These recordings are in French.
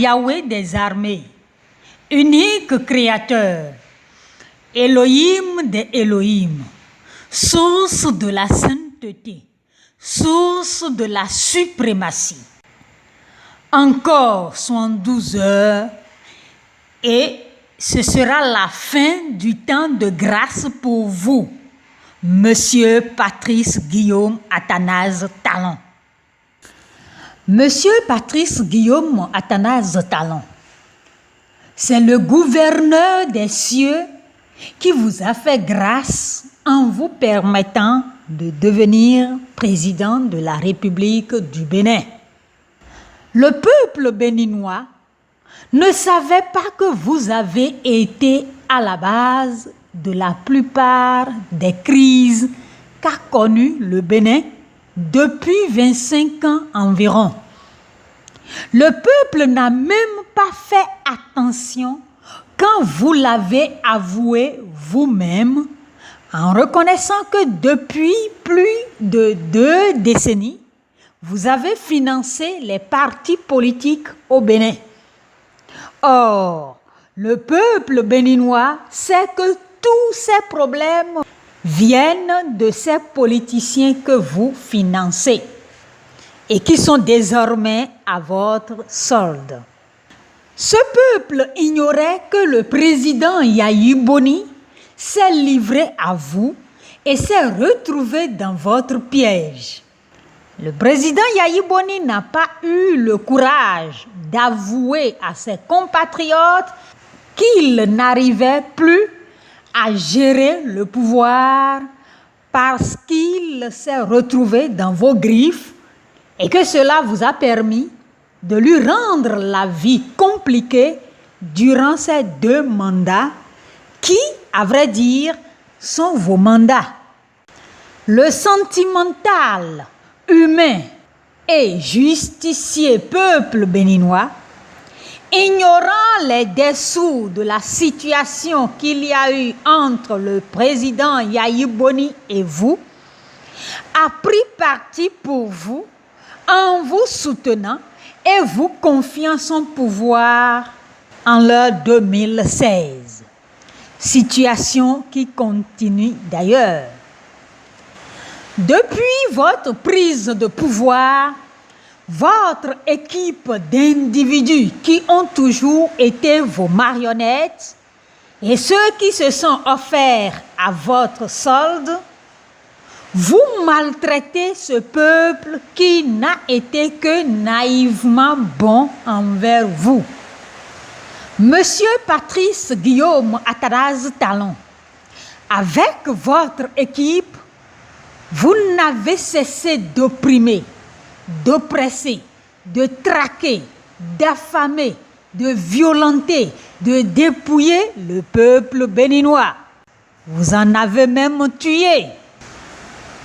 Yahweh des armées, unique créateur, Elohim des Elohim, source de la sainteté, source de la suprématie. Encore 72 heures et ce sera la fin du temps de grâce pour vous, Monsieur Patrice Guillaume Athanase Talon. Monsieur Patrice Guillaume Athanase Talon, c'est le gouverneur des cieux qui vous a fait grâce en vous permettant de devenir président de la République du Bénin. Le peuple béninois ne savait pas que vous avez été à la base de la plupart des crises qu'a connues le Bénin depuis 25 ans environ. Le peuple n'a même pas fait attention quand vous l'avez avoué vous-même en reconnaissant que depuis plus de 2 décennies, vous avez financé les partis politiques au Bénin. Or, le peuple béninois sait que tous ces problèmes viennent de ces politiciens que vous financez et qui sont désormais à votre solde. Ce peuple ignorait que le président Yayi Boni s'est livré à vous et s'est retrouvé dans votre piège. Le président Yayi Boni n'a pas eu le courage d'avouer à ses compatriotes qu'il n'arrivait plus à gérer le pouvoir parce qu'il s'est retrouvé dans vos griffes et que cela vous a permis de lui rendre la vie compliquée durant ces 2 mandats qui, à vrai dire, sont vos mandats. Le sentimental, humain et justicier peuple béninois, ignorant les dessous de la situation qu'il y a eu entre le président Yayi Boni et vous, a pris parti pour vous en vous soutenant et vous confiant son pouvoir en l'an 2016. Situation qui continue d'ailleurs. Depuis votre prise de pouvoir, votre équipe d'individus qui ont toujours été vos marionnettes et ceux qui se sont offerts à votre solde, vous maltraitez ce peuple qui n'a été que naïvement bon envers vous. Monsieur Patrice Guillaume Athanase Talon, avec votre équipe, vous n'avez cessé d'opprimer, d'oppresser, de traquer, d'affamer, de violenter, de dépouiller le peuple béninois. Vous en avez même tué.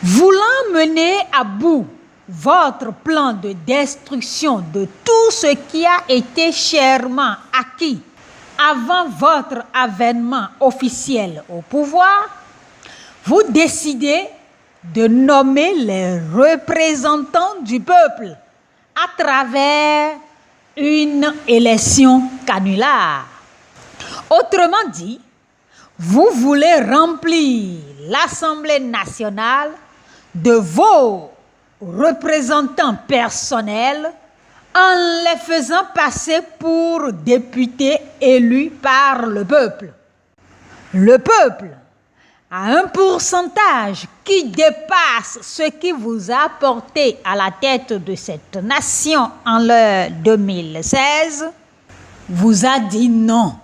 Voulant mener à bout votre plan de destruction de tout ce qui a été chèrement acquis avant votre avènement officiel au pouvoir, vous décidez de nommer les représentants du peuple à travers une élection canular. Autrement dit, vous voulez remplir l'Assemblée nationale de vos représentants personnels en les faisant passer pour députés élus par le peuple. Le peuple a un pourcentage qui dépasse ce qui vous a porté à la tête de cette nation en l'an 2016, vous a dit non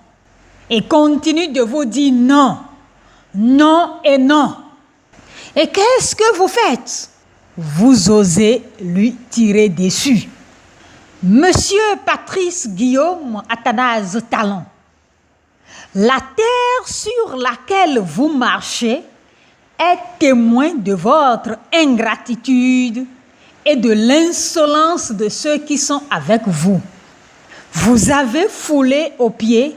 et continue de vous dire non, non et non. Et qu'est-ce que vous faites? Vous osez lui tirer dessus. Monsieur Patrice Guillaume Athanase Talon, la terre sur laquelle vous marchez est témoin de votre ingratitude et de l'insolence de ceux qui sont avec vous. Vous avez foulé aux pieds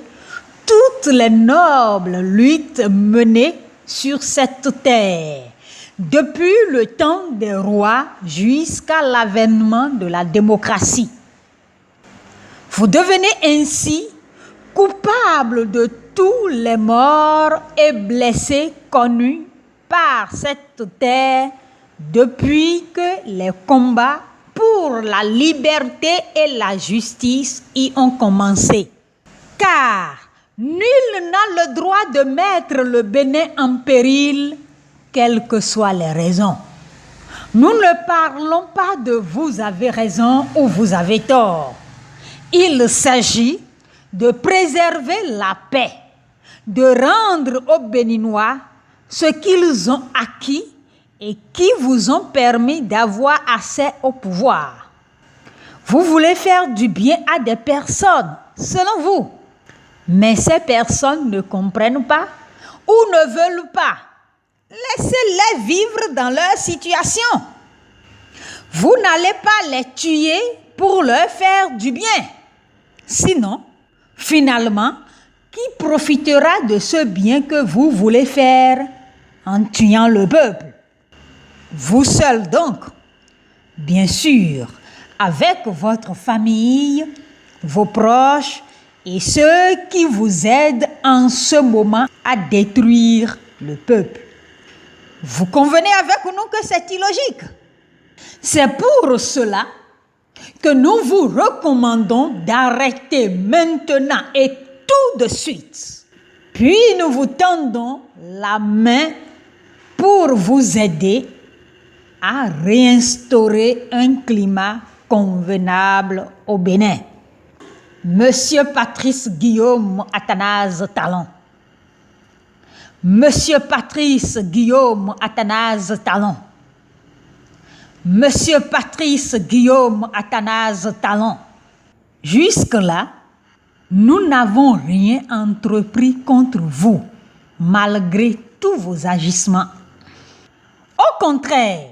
toutes les nobles luttes menées sur cette terre, depuis le temps des rois jusqu'à l'avènement de la démocratie. Vous devenez ainsi coupable de tous les morts et blessés connus par cette terre depuis que les combats pour la liberté et la justice y ont commencé. Car nul n'a le droit de mettre le Bénin en péril, quelles que soient les raisons. Nous ne parlons pas de vous avez raison ou vous avez tort. Il s'agit de préserver la paix, de rendre aux Béninois ce qu'ils ont acquis et qui vous ont permis d'avoir accès au pouvoir. Vous voulez faire du bien à des personnes, selon vous, mais ces personnes ne comprennent pas ou ne veulent pas. Laissez-les vivre dans leur situation. Vous n'allez pas les tuer pour leur faire du bien. Sinon, finalement, qui profitera de ce bien que vous voulez faire en tuant le peuple? Vous seul donc, bien sûr, avec votre famille, vos proches et ceux qui vous aident en ce moment à détruire le peuple. Vous convenez avec nous que c'est illogique. C'est pour cela que nous vous recommandons d'arrêter maintenant et tout de suite. Puis nous vous tendons la main pour vous aider à réinstaurer un climat convenable au Bénin. Monsieur Patrice Guillaume Athanase Talon. Monsieur Patrice Guillaume Athanase Talon. Monsieur Patrice Guillaume Athanase Talon. Jusque-là, nous n'avons rien entrepris contre vous, malgré tous vos agissements. Au contraire,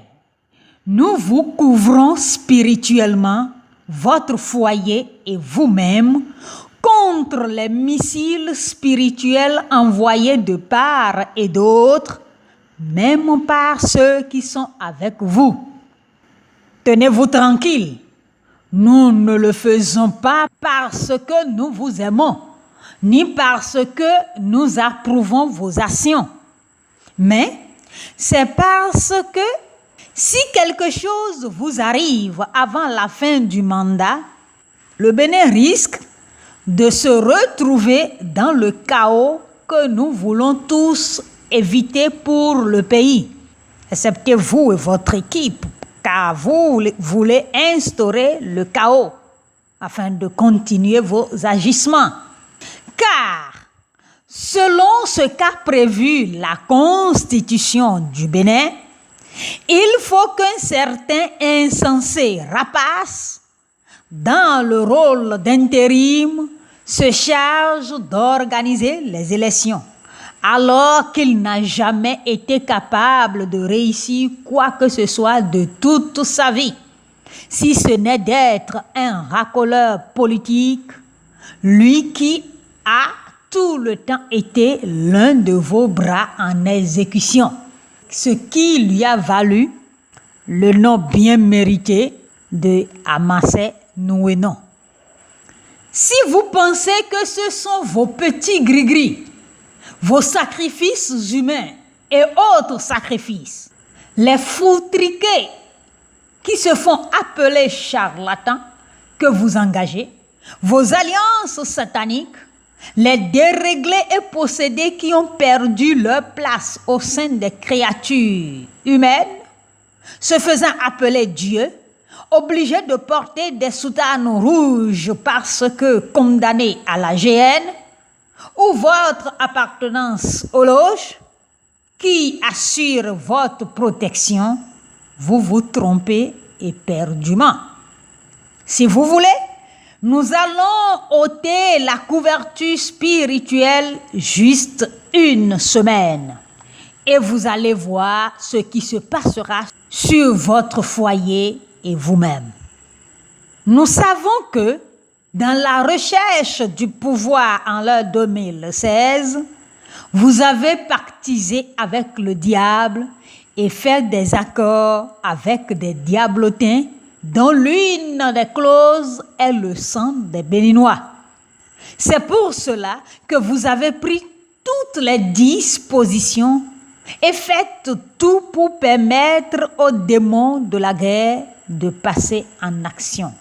nous vous couvrons spirituellement, votre foyer et vous-même, contre les missiles spirituels envoyés de part et d'autre, même par ceux qui sont avec vous. Tenez-vous tranquille, nous ne le faisons pas parce que nous vous aimons, ni parce que nous approuvons vos actions, mais c'est parce que si quelque chose vous arrive avant la fin du mandat, le Bénin risque de se retrouver dans le chaos que nous voulons tous éviter pour le pays, excepté vous et votre équipe, car vous voulez instaurer le chaos afin de continuer vos agissements. Car, selon ce qu'a prévu la Constitution du Bénin, il faut qu'un certain insensé rapace, dans le rôle d'intérim, se charge d'organiser les élections, alors qu'il n'a jamais été capable de réussir quoi que ce soit de toute sa vie, si ce n'est d'être un racoleur politique, lui qui a tout le temps été l'un de vos bras en exécution, ce qui lui a valu le nom bien mérité de Amassé Nouénon. Si vous pensez que ce sont vos petits gris-gris, vos sacrifices humains et autres sacrifices, les foutriqués qui se font appeler charlatans que vous engagez, vos alliances sataniques, les déréglés et possédés qui ont perdu leur place au sein des créatures humaines, se faisant appeler Dieu, obligés de porter des soutanes rouges parce que condamnés à la géhenne, ou votre appartenance aux loges qui assurent votre protection, vous vous trompez éperdument. Si vous voulez, nous allons ôter la couverture spirituelle juste une semaine et vous allez voir ce qui se passera sur votre foyer et vous-même. Nous savons que dans la recherche du pouvoir en l'an 2016, vous avez pactisé avec le diable et fait des accords avec des diablotins dont l'une des clauses est le sang des Béninois. C'est pour cela que vous avez pris toutes les dispositions et faites tout pour permettre aux démons de la guerre de passer en action.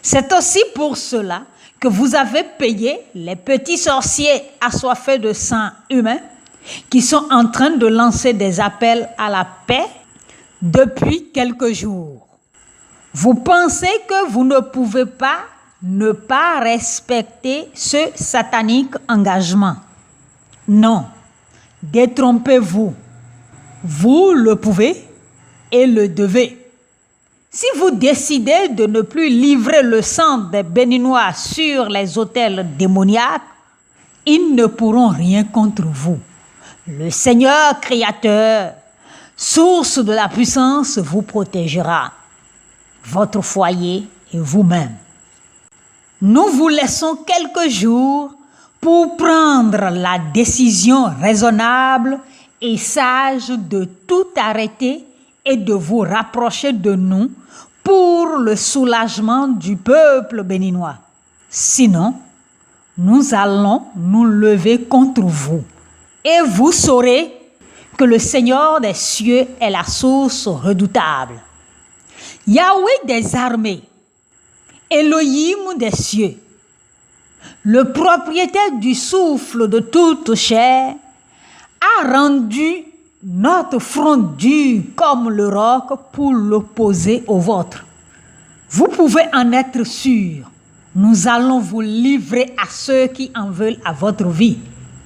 C'est aussi pour cela que vous avez payé les petits sorciers assoiffés de sang humain qui sont en train de lancer des appels à la paix depuis quelques jours. Vous pensez que vous ne pouvez pas ne pas respecter ce satanique engagement. Non, détrompez-vous. Vous le pouvez et le devez. Si vous décidez de ne plus livrer le sang des Béninois sur les autels démoniaques, ils ne pourront rien contre vous. Le Seigneur créateur, source de la puissance, vous protégera, votre foyer et vous-même. Nous vous laissons quelques jours pour prendre la décision raisonnable et sage de tout arrêter et de vous rapprocher de nous pour le soulagement du peuple béninois. Sinon, nous allons nous lever contre vous. Et vous saurez que le Seigneur des cieux est la source redoutable. Yahweh des armées, Elohim des cieux, le propriétaire du souffle de toute chair, a rendu notre front dur comme le roc pour l'opposer au vôtre. Vous pouvez en être sûr, nous allons vous livrer à ceux qui en veulent à votre vie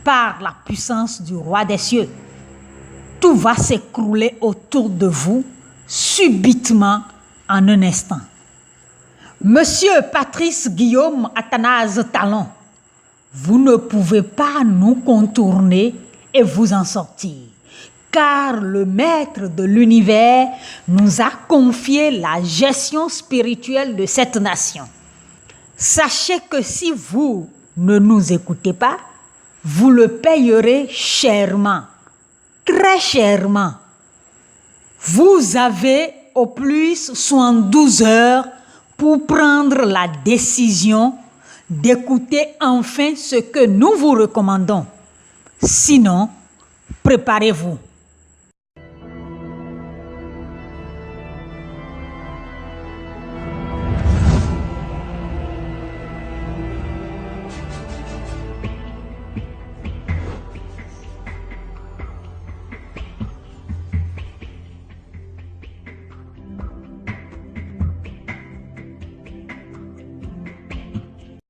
par la puissance du roi des cieux. Tout va s'écrouler autour de vous subitement en un instant. Monsieur Patrice Guillaume Athanase Talon, vous ne pouvez pas nous contourner et vous en sortir, car le maître de l'univers nous a confié la gestion spirituelle de cette nation. Sachez que si vous ne nous écoutez pas, vous le payerez chèrement, très chèrement. Vous avez au plus 72 heures pour prendre la décision d'écouter enfin ce que nous vous recommandons. Sinon, préparez-vous.